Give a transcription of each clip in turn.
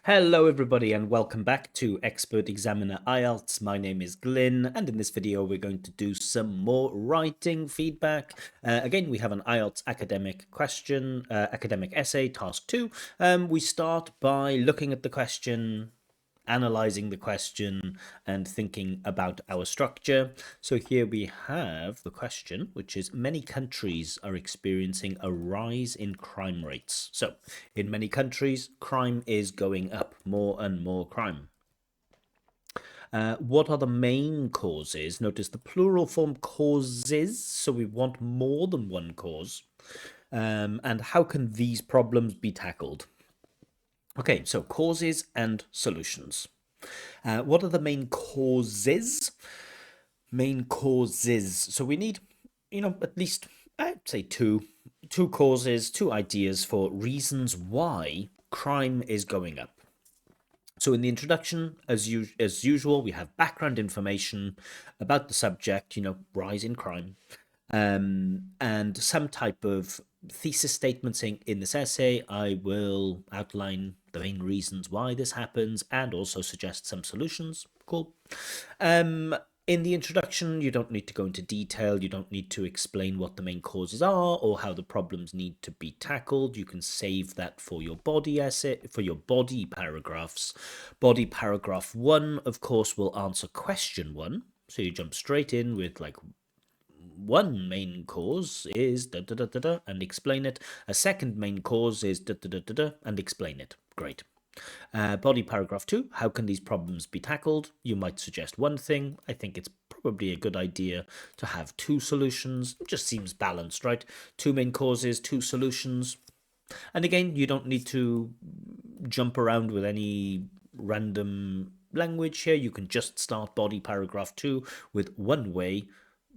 Hello everybody and welcome back to Expert Examiner IELTS. My name is Glyn and in this video we're going to do some more writing feedback. Again, we have an IELTS academic question, academic essay, task 2. We start by looking at the question, analyzing the question and thinking about our structure. So here we have the question, which is many countries are experiencing a rise in crime rates. So in many countries, crime is going up, more and more crime. What are the main causes? Notice the plural form causes, so we want more than one cause. And how can these problems be tackled? Okay, so causes and solutions. What are the main causes? Main causes. So we need, at least, I'd say two causes, two ideas for reasons why crime is going up. So in the introduction, as usual, we have background information about the subject, rise in crime, and some type of thesis statement saying in this essay, I will outline the main reasons why this happens and also suggest some solutions. Cool. In the introduction, you don't need to go into detail. You don't need to explain what the main causes are or how the problems need to be tackled. You can save that for your body essay, for your body paragraphs. Body paragraph 1, of course, will answer question 1. So you jump straight in with like one main cause is da da da da da and explain it. A second main cause is da da da da da and explain it. Great. Body paragraph 2, how can these problems be tackled? You might suggest one thing. I think it's probably a good idea to have two solutions. It just seems balanced, right? Two main causes, two solutions. And again, you don't need to jump around with any random language here. You can just start body paragraph 2 with one way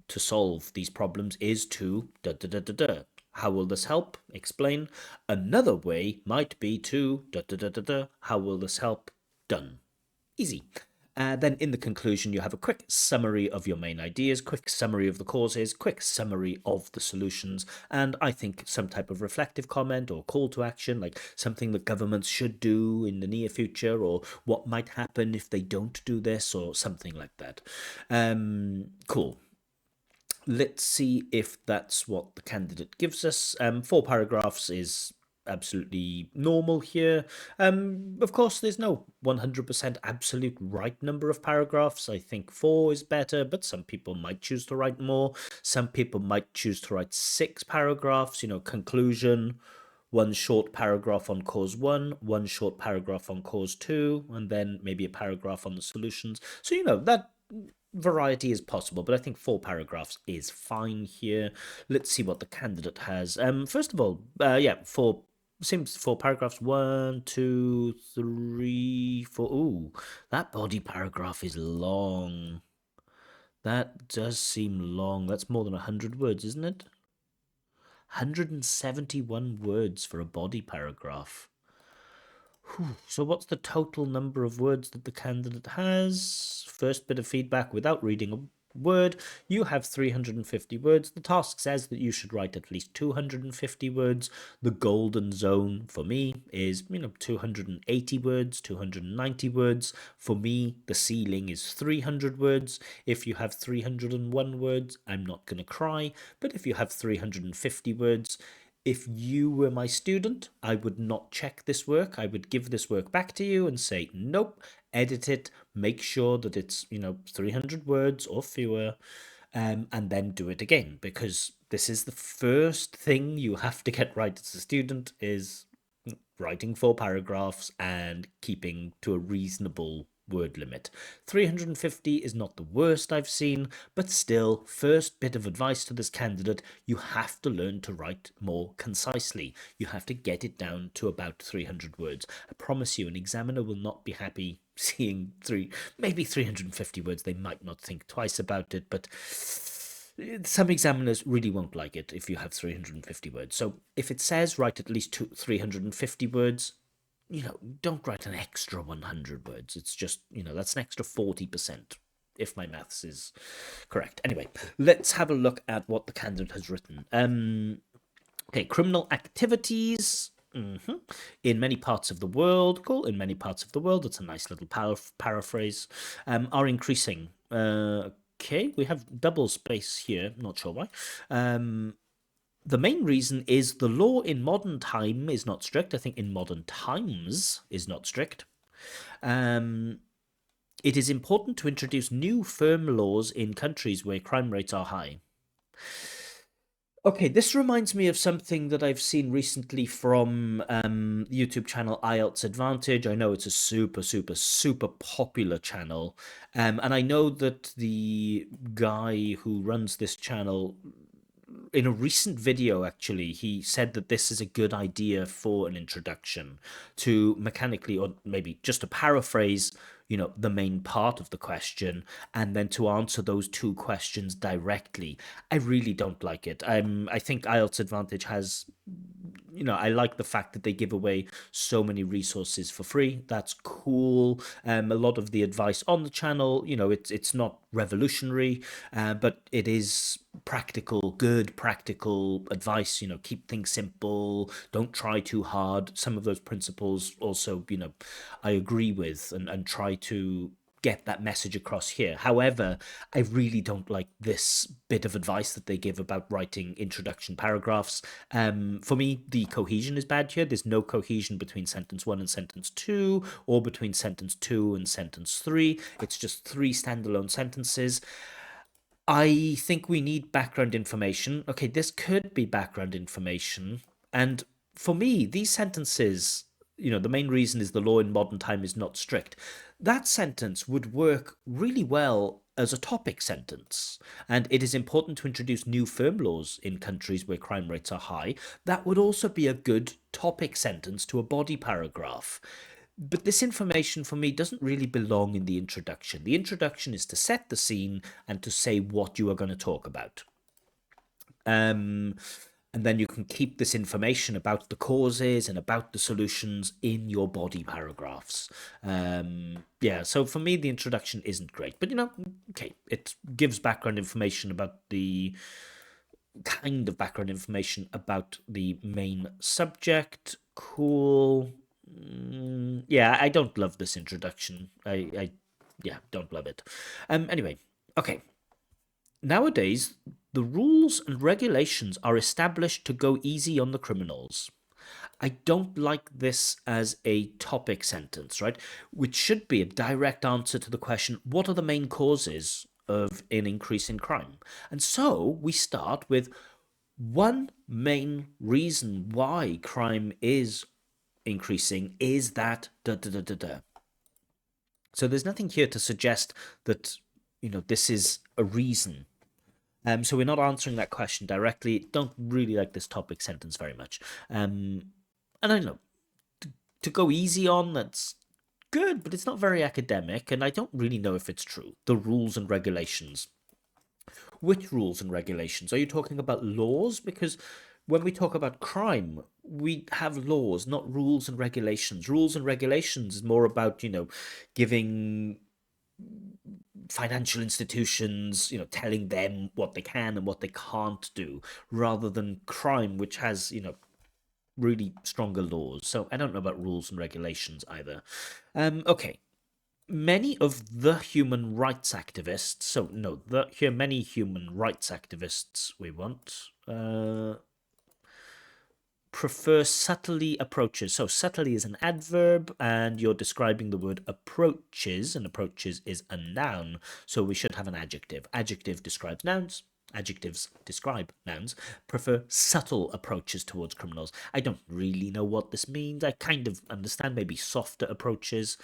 to solve these problems is to da da da da da. How will this help? Explain. Another way might be to da da da da da. How will this help? Done. Easy. Then in the conclusion, you have a quick summary of your main ideas, quick summary of the causes, quick summary of the solutions, and I think some type of reflective comment or call to action, like something that governments should do in the near future, or what might happen if they don't do this, or something like that. Cool. Let's see if that's what the candidate gives us. 4 paragraphs is absolutely normal here. Of course, there's no 100% absolute right number of paragraphs. I think 4 is better, but some people might choose to write more. Some people might choose to write 6 paragraphs, conclusion, one short paragraph on cause 1, one short paragraph on cause 2, and then maybe a paragraph on the solutions. So, that variety is possible, but I think 4 paragraphs is fine here. Let's see what the candidate has. First of all, seems 4 paragraphs. 1, 2, 3, 4. Ooh, that body paragraph is long. That does seem long. That's more than 100 words, isn't it? 171 words for a body paragraph. So what's the total number of words that the candidate has? First bit of feedback without reading a word. You have 350 words. The task says that you should write at least 250 words. The golden zone for me is, 280 words, 290 words. For me, the ceiling is 300 words. If you have 301 words, I'm not going to cry. But if you have 350 words, if you were my student, I would not check this work. I would give this work back to you and say, nope, edit it, make sure that it's, 300 words or fewer, and then do it again. Because this is the first thing you have to get right as a student is writing 4 paragraphs and keeping to a reasonable word limit. 350 is not the worst I've seen, but still, first bit of advice to this candidate, you have to learn to write more concisely. You have to get it down to about 300 words. I promise you, an examiner will not be happy seeing maybe 350 words. They might not think twice about it, but some examiners really won't like it if you have 350 words. So if it says write at least 350 words, don't write an extra 100 words. It's just, that's an extra 40%, if my maths is correct. Anyway, let's have a look at what the candidate has written. Okay, criminal activities. Mhm. In many parts of the world, cool. In many parts of the world, it's a nice little paraphrase, are increasing. Okay, we have double space here. Not sure why. The main reason is the law in modern time is not strict. I think in modern times is not strict. Um, it is important to introduce new firm laws in countries where crime rates are high. Okay, this reminds me of something that I've seen recently from the YouTube channel IELTS Advantage. I know it's a super, super, super popular channel. And I know that the guy who runs this channel, in a recent video, actually, he said that this is a good idea for an introduction to mechanically, or maybe just to paraphrase, the main part of the question, and then to answer those two questions directly. I really don't like it. I think IELTS Advantage has, I like the fact that they give away so many resources for free. That's cool. A lot of the advice on the channel, it's not revolutionary, but it is practical, good practical advice. Keep things simple. Don't try too hard. Some of those principles also, I agree with and try to get that message across here. However, I really don't like this bit of advice that they give about writing introduction paragraphs. For me, the cohesion is bad here. There's no cohesion between sentence one and sentence two, or between sentence two and sentence three. It's just three standalone sentences. I think we need background information. Okay, this could be background information. And for me, these sentences, the main reason is the law in modern time is not strict. That sentence would work really well as a topic sentence. And it is important to introduce new firm laws in countries where crime rates are high. That would also be a good topic sentence to a body paragraph. But this information for me doesn't really belong in the introduction. The introduction is to set the scene and to say what you are going to talk about. Um, and then you can keep this information about the causes and about the solutions in your body paragraphs. Yeah, so for me, the introduction isn't great. But, okay, it gives background information about the kind of background information about the main subject. Cool. Yeah, I don't love this introduction. Yeah, don't love it. Anyway, okay. Nowadays, the rules and regulations are established to go easy on the criminals. I don't like this as a topic sentence, right? Which should be a direct answer to the question, what are the main causes of an increase in crime? And so we start with one main reason why crime is increasing is that da da da da da. So there's nothing here to suggest that this is a reason. So we're not answering that question directly. Don't really like this topic sentence very much. And I know to go easy on, that's good, but it's not very academic, and I don't really know if it's true. The rules and regulations. Which rules and regulations? Are you talking about laws? Because when we talk about crime, we have laws, not rules and regulations. Rules and regulations is more about, giving financial institutions, telling them what they can and what they can't do, rather than crime, which has, really stronger laws. So I don't know about rules and regulations either. Okay. Many of the human rights activists, so no, here many human rights activists we want, prefer subtly approaches. So subtly is an adverb, and you're describing the word approaches, and approaches is a noun. So we should have an adjective. Adjective describes nouns. Adjectives describe nouns. Prefer subtle approaches towards criminals. I don't really know what this means. I kind of understand maybe softer approaches.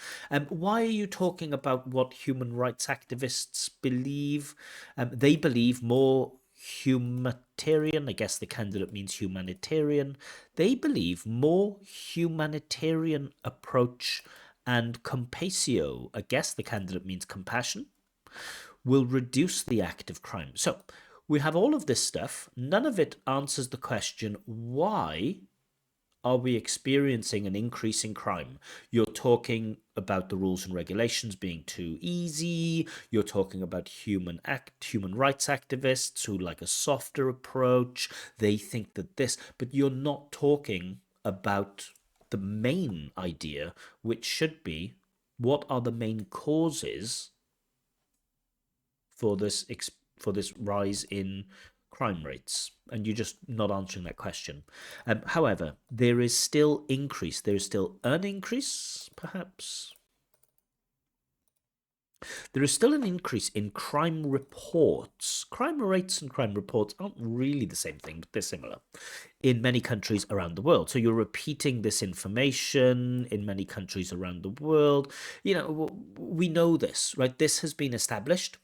Why are you talking about what human rights activists believe? They believe more humanitarian, I guess the candidate means humanitarian. They believe more humanitarian approach and compasio, I guess the candidate means compassion, will reduce the act of crime. So we have all of this stuff. None of it answers the question, why are we experiencing an increase in crime? You're talking about the rules and regulations being too easy. You're talking about human rights activists who like a softer approach. They think that this, but you're not talking about the main idea, which should be what are the main causes for this rise in crime rates, and you're just not answering that question. However, there is still increase. There is still an increase, perhaps. There is still an increase in crime reports. Crime rates and crime reports aren't really the same thing, but they're similar in many countries around the world. So you're repeating this information in many countries around the world. We know this, right? This has been established.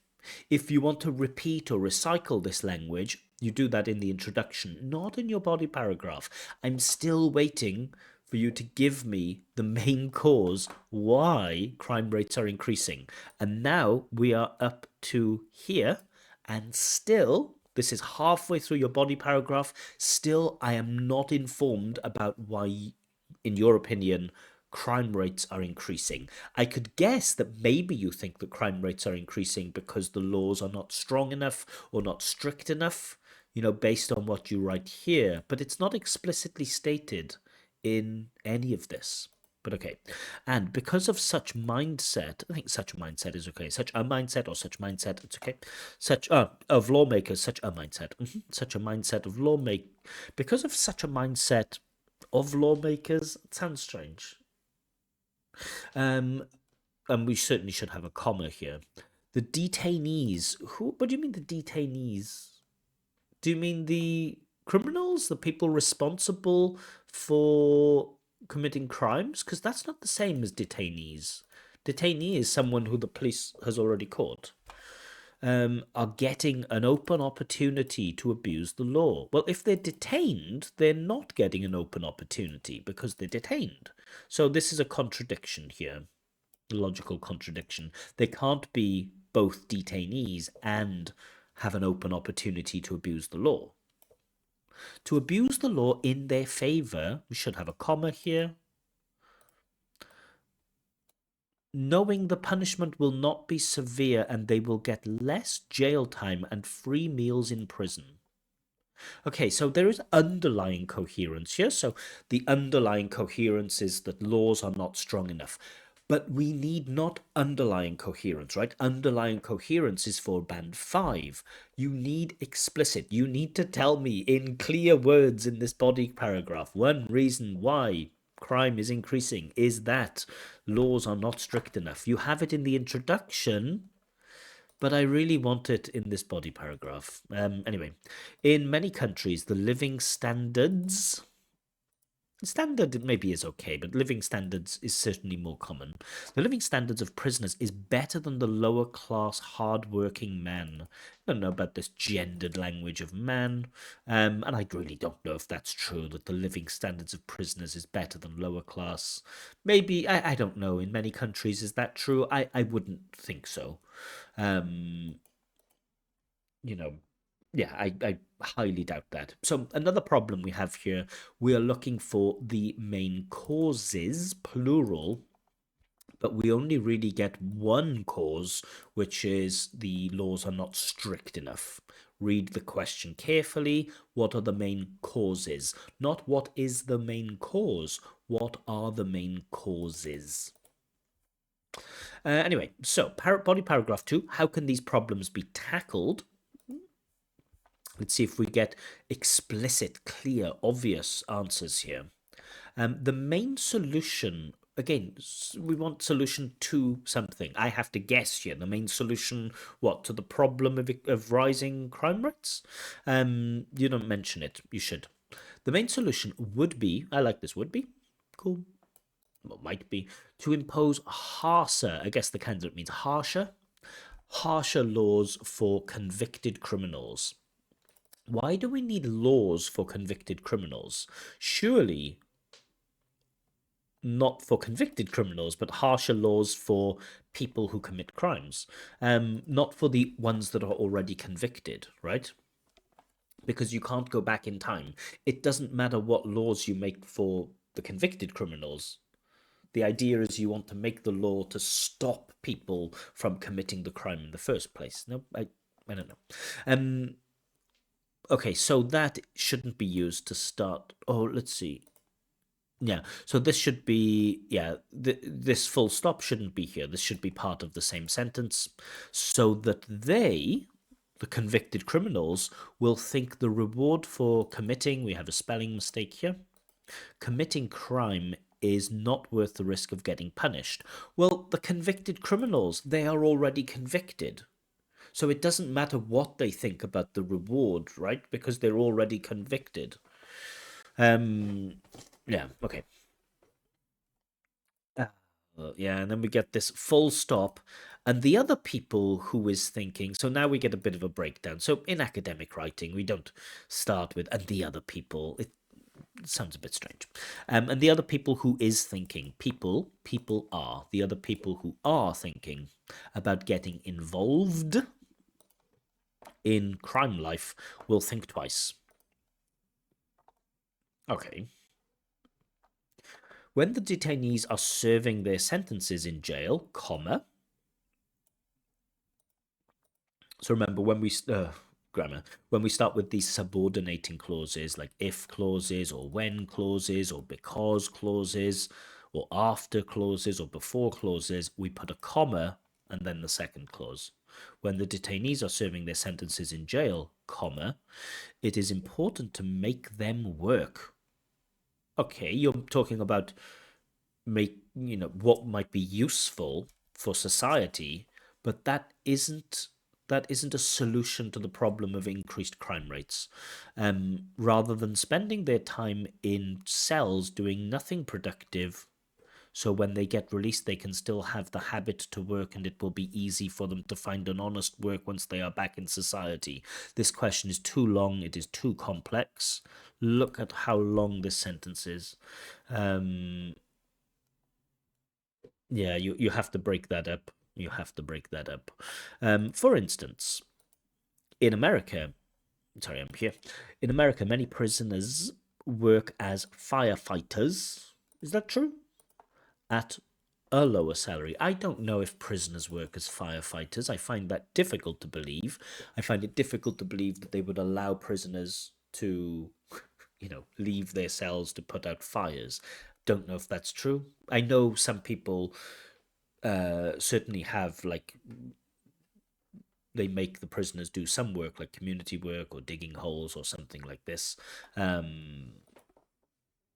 If you want to repeat or recycle this language, you do that in the introduction, not in your body paragraph. I'm still waiting for you to give me the main cause why crime rates are increasing. And now we are up to here, and still, this is halfway through your body paragraph. Still, I am not informed about why, in your opinion, crime rates are increasing. I could guess that maybe you think that crime rates are increasing because the laws are not strong enough or not strict enough, based on what you write here, but it's not explicitly stated in any of this. But okay. And because of such mindset, I think such a mindset is okay. Such a mindset or such mindset, it's okay. Such of lawmakers, such a mindset. Such a mindset of lawmakers. Because of such a mindset of lawmakers, it sounds strange. Um, and we certainly should have a comma here. The detainees. What do you mean the detainees? Do you mean the criminals, the people responsible for committing crimes? Because that's not the same as detainees. Detainee is someone who the police has already caught. Are getting an open opportunity to abuse the law. Well, if they're detained, they're not getting an open opportunity because they're detained. So this is a contradiction here, a logical contradiction. They can't be both detainees and have an open opportunity to abuse the law. To abuse the law in their favor, we should have a comma here. Knowing the punishment will not be severe and they will get less jail time and free meals in prison. Okay, so there is underlying coherence here. So the underlying coherence is that laws are not strong enough. But we need not underlying coherence, right? Underlying coherence is for band 5. You need explicit. You need to tell me in clear words in this body paragraph one reason why crime is increasing is that laws are not strict enough. You have it in the introduction, but I really want it in this body paragraph. Anyway, in many countries, the living standards. Standard maybe is okay, but living standards is certainly more common. The living standards of prisoners is better than the lower class hard-working man. I don't know about this gendered language of man, and I really don't know if that's true, that the living standards of prisoners is better than lower class. Maybe, I don't know, in many countries is that true? I wouldn't think so. Um, you know, yeah, I highly doubt that. So another problem we have here, we are looking for the main causes, plural, but we only really get one cause, which is the laws are not strict enough. Read the question carefully. What are the main causes? Not what is the main cause. What are the main causes? Anyway, so body paragraph 2, how can these problems be tackled? Let's see if we get explicit, clear, obvious answers here. The main solution, again, we want solution to something. I have to guess here. The main solution, what, to the problem of rising crime rates? You don't mention it. You should. The main solution would be, I like this would be, cool, well, might be, to impose harsher, I guess the candidate means harsher laws for convicted criminals. Why do we need laws for convicted criminals? Surely not for convicted criminals, but harsher laws for people who commit crimes. Not for the ones that are already convicted, right? Because you can't go back in time. It doesn't matter what laws you make for the convicted criminals. The idea is you want to make the law to stop people from committing the crime in the first place. No, I don't know. Okay, so that shouldn't be used to start. Oh, let's see. Yeah. So this should be, yeah, this full stop shouldn't be here. This should be part of the same sentence so that they, the convicted criminals, will think the reward for committing, we have a spelling mistake here, committing crime is not worth the risk of getting punished. Well, the convicted criminals, they are already convicted. So it doesn't matter what they think about the reward, right? Because they're already convicted. Um, yeah, okay. Yeah, and then we get this full stop. And the other people who is thinking, so now we get a bit of a breakdown. So in academic writing, we don't start with, and the other people. It sounds a bit strange. And the other people who is thinking, people are, the other people who are thinking about getting involved in crime life will think twice. Okay. When the detainees are serving their sentences in jail, comma. So remember when we grammar when we start with these subordinating clauses like if clauses or when clauses or because clauses or after clauses or before clauses, we put a comma and then the second clause. When the detainees are serving their sentences in jail, comma, it is important to make them work. Okay, you're talking about what might be useful for society, but that isn't a solution to the problem of increased crime rates. Rather than spending their time in cells doing nothing productive, so when they get released they can still have the habit to work and it will be easy for them to find an honest work once they are back in society. This question is too long, it is too complex. Look at how long this sentence is. um, yeah, you have to break that up. You have to break that up. For instance, in America, sorry, I'm here. In America, many prisoners work as firefighters. Is that true? At a lower salary. I don't know if prisoners work as firefighters. I find that difficult to believe. I find it difficult to believe that they would allow prisoners to, leave their cells to put out fires. Don't know if that's true. I know some people certainly have like they make the prisoners do some work like community work or digging holes or something like this. Um,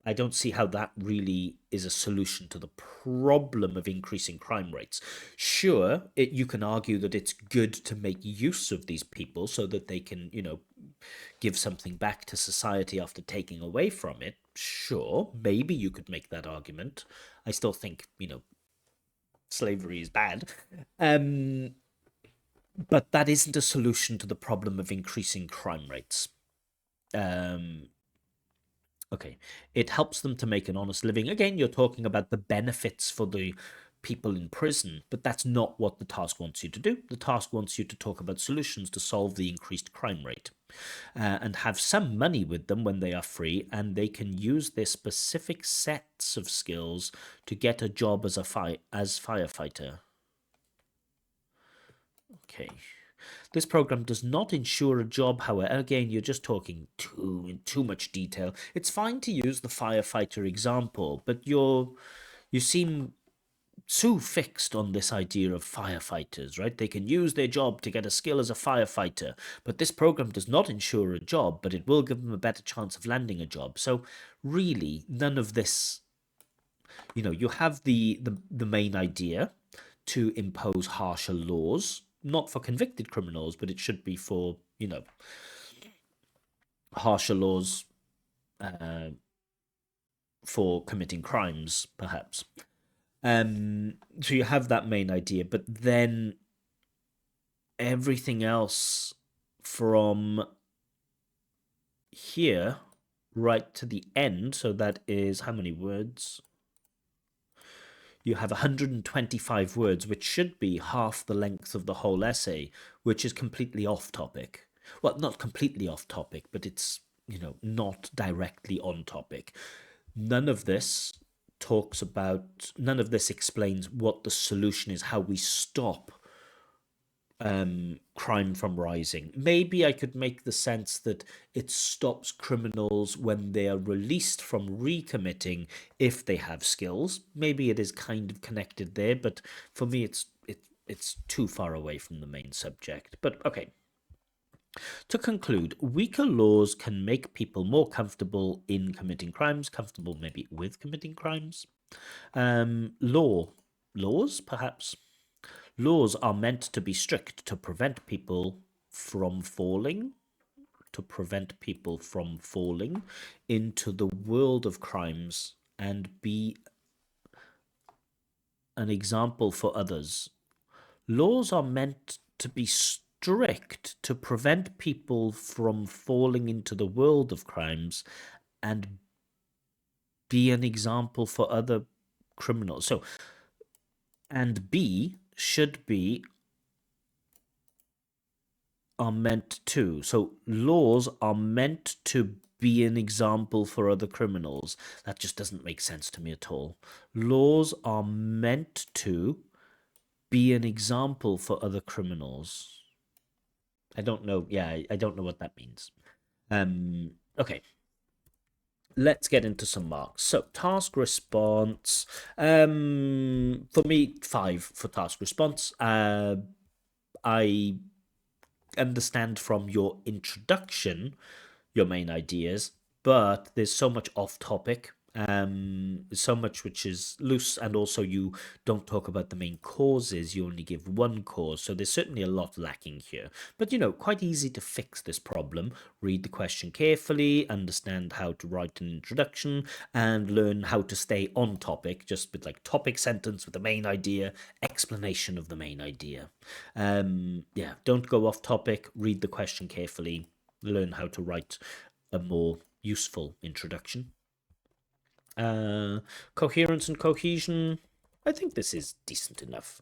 I don't see how that really is a solution to the problem of increasing crime rates. Sure, you can argue that it's good to make use of these people so that they can, give something back to society after taking away from it. Sure, maybe you could make that argument. I still think, slavery is bad. Um, but that isn't a solution to the problem of increasing crime rates. Um, okay, it helps them to make an honest living. Again, you're talking about the benefits for the people in prison, but that's not what the task wants you to do. The task wants you to talk about solutions to solve the increased crime rate and have some money with them when they are free, and they can use their specific sets of skills to get a job as as firefighter. Okay. This program does not ensure a job, however. Again, you're just talking in too much detail. It's fine to use the firefighter example, but you seem so fixed on this idea of firefighters, right? They can use their job to get a skill as a firefighter, but this program does not ensure a job, but it will give them a better chance of landing a job. So really, none of this, you have the main idea to impose harsher laws, not for convicted criminals, but it should be for, harsher laws uh, for committing crimes, perhaps. So you have that main idea, but then everything else from here right to the end, so that is how many words? You have 125 words, which should be half the length of the whole essay, which is completely off topic. Well, not completely off topic, but it's, not directly on topic. None of this none of this explains what the solution is, how we stop crime from rising. Maybe I could make the sense that it stops criminals when they are released from recommitting if they have skills. Maybe it is kind of connected there, but for me, it's too far away from the main subject. But okay. To conclude, weaker laws can make people more comfortable in committing crimes, comfortable maybe with committing crimes. Laws, perhaps. Laws are meant to be strict to prevent people from falling, to prevent people from falling into the world of crimes and be an example for others. Laws are meant to be strict to prevent people from falling into the world of crimes and be an example for other criminals. So, and B should be are meant to. So laws are meant to be an example for other criminals. That just doesn't make sense to me at all. Laws are meant to be an example for other criminals. I don't know. Yeah, I don't know what that means. Okay. Let's get into some marks. So task response. For me, 5 for task response. I understand from your introduction your main ideas, but there's so much off topic, so much which is loose, and also you don't talk about the main causes, you only give one cause, so there's certainly a lot lacking here. But quite easy to fix this problem. Read the question carefully, understand how to write an introduction, and learn how to stay on topic, just with like topic sentence with the main idea, explanation of the main idea. Yeah, don't go off topic, read the question carefully, learn how to write a more useful introduction. Uh, Coherence and cohesion, I think this is decent enough.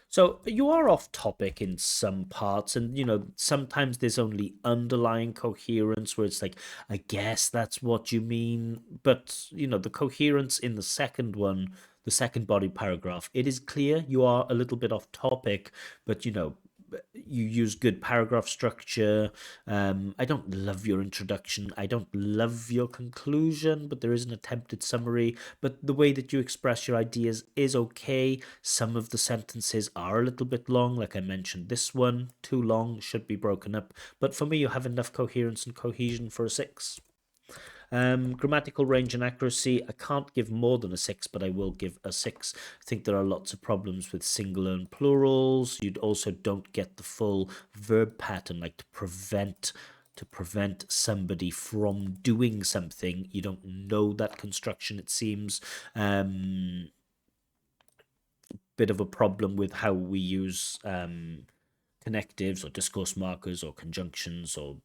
So you are off topic in some parts, and sometimes there's only underlying coherence where it's like, I guess that's what you mean. But the coherence in the second one, the second body paragraph, it is clear you are a little bit off topic, but you use good paragraph structure. I don't love your introduction. I don't love your conclusion, but there is an attempted summary. But the way that you express your ideas is okay. Some of the sentences are a little bit long, like I mentioned. This one, too long, should be broken up. But for me, you have enough coherence and cohesion for a 6. Grammatical range and accuracy, I can't give more than a 6, but I will give a 6. I think there are lots of problems with singular and plurals. You also don't get the full verb pattern, like to prevent somebody from doing something. You don't know that construction, it seems. Bit of a problem with how we use connectives or discourse markers or conjunctions or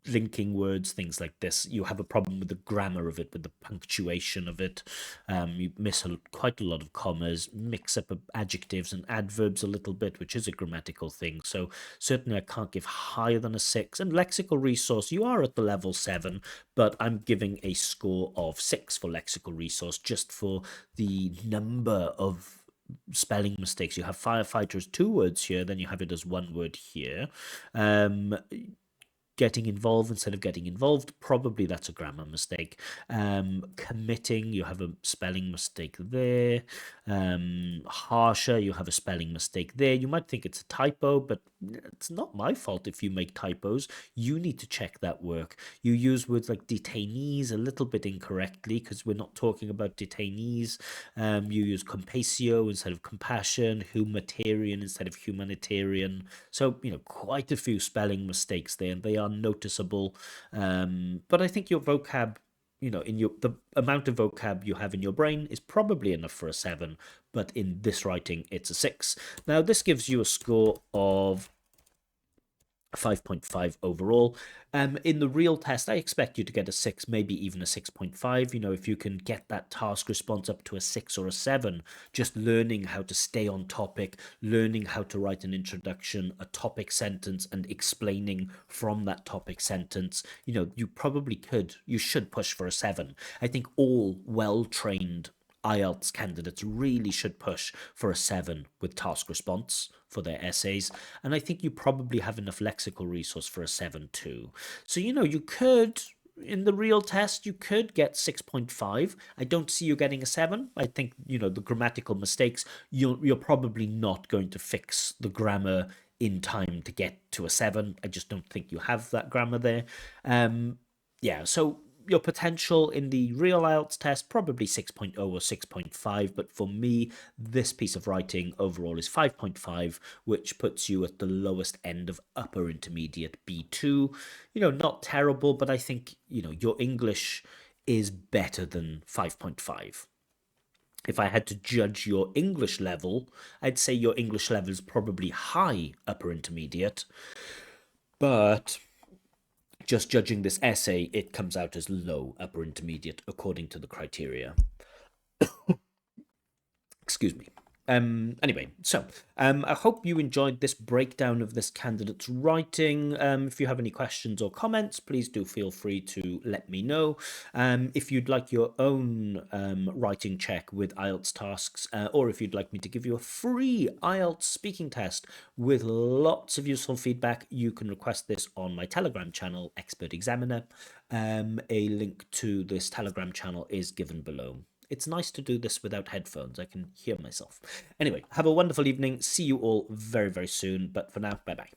linking words, things like this. You have a problem with the grammar of it, with the punctuation of it. You miss quite a lot of commas, mix up adjectives and adverbs a little bit, which is a grammatical thing. So certainly I can't give higher than a 6. And lexical resource, you are at the level 7, but I'm giving a score of 6 for lexical resource, just for the number of spelling mistakes. You have firefighter as 2 words here, then you have it as 1 word here. Getting involved instead of getting involved, probably that's a grammar mistake. Committing, you have a spelling mistake there. Harsher, you have a spelling mistake there. You might think it's a typo, but it's not my fault if you make typos. You need to check that work. You use words like detainees a little bit incorrectly because we're not talking about detainees. You use compasio instead of compassion, humanitarian instead of humanitarian. So, quite a few spelling mistakes there, and they are noticeable. But I think your vocab, the amount of vocab you have in your brain is probably enough for a 7, but in this writing, it's a 6. Now, this gives you a score of 5.5 overall. In the real test, I expect you to get a 6, maybe even a 6.5. If you can get that task response up to a 6 or a 7, just learning how to stay on topic, learning how to write an introduction, a topic sentence, and explaining from that topic sentence, you should push for a 7. I think all well-trained IELTS candidates really should push for a 7 with task response for their essays. And I think you probably have enough lexical resource for a 7 too. So, you could, in the real test, you could get 6.5. I don't see you getting a 7. I think, the grammatical mistakes, you're probably not going to fix the grammar in time to get to a 7. I just don't think you have that grammar there. Yeah, so your potential in the real IELTS test, probably 6.0 or 6.5. But for me, this piece of writing overall is 5.5, which puts you at the lowest end of upper intermediate B2. Not terrible, but I think, your English is better than 5.5. If I had to judge your English level, I'd say your English level is probably high upper intermediate, but just judging this essay, it comes out as low upper intermediate according to the criteria. Excuse me. Anyway, so I hope you enjoyed this breakdown of this candidate's writing. If you have any questions or comments, please do feel free to let me know. If you'd like your own writing check with IELTS tasks, or if you'd like me to give you a free IELTS speaking test with lots of useful feedback, you can request this on my Telegram channel, Expert Examiner. A link to this Telegram channel is given below. It's nice to do this without headphones. I can hear myself. Anyway, have a wonderful evening. See you all very, very soon. But for now, bye-bye.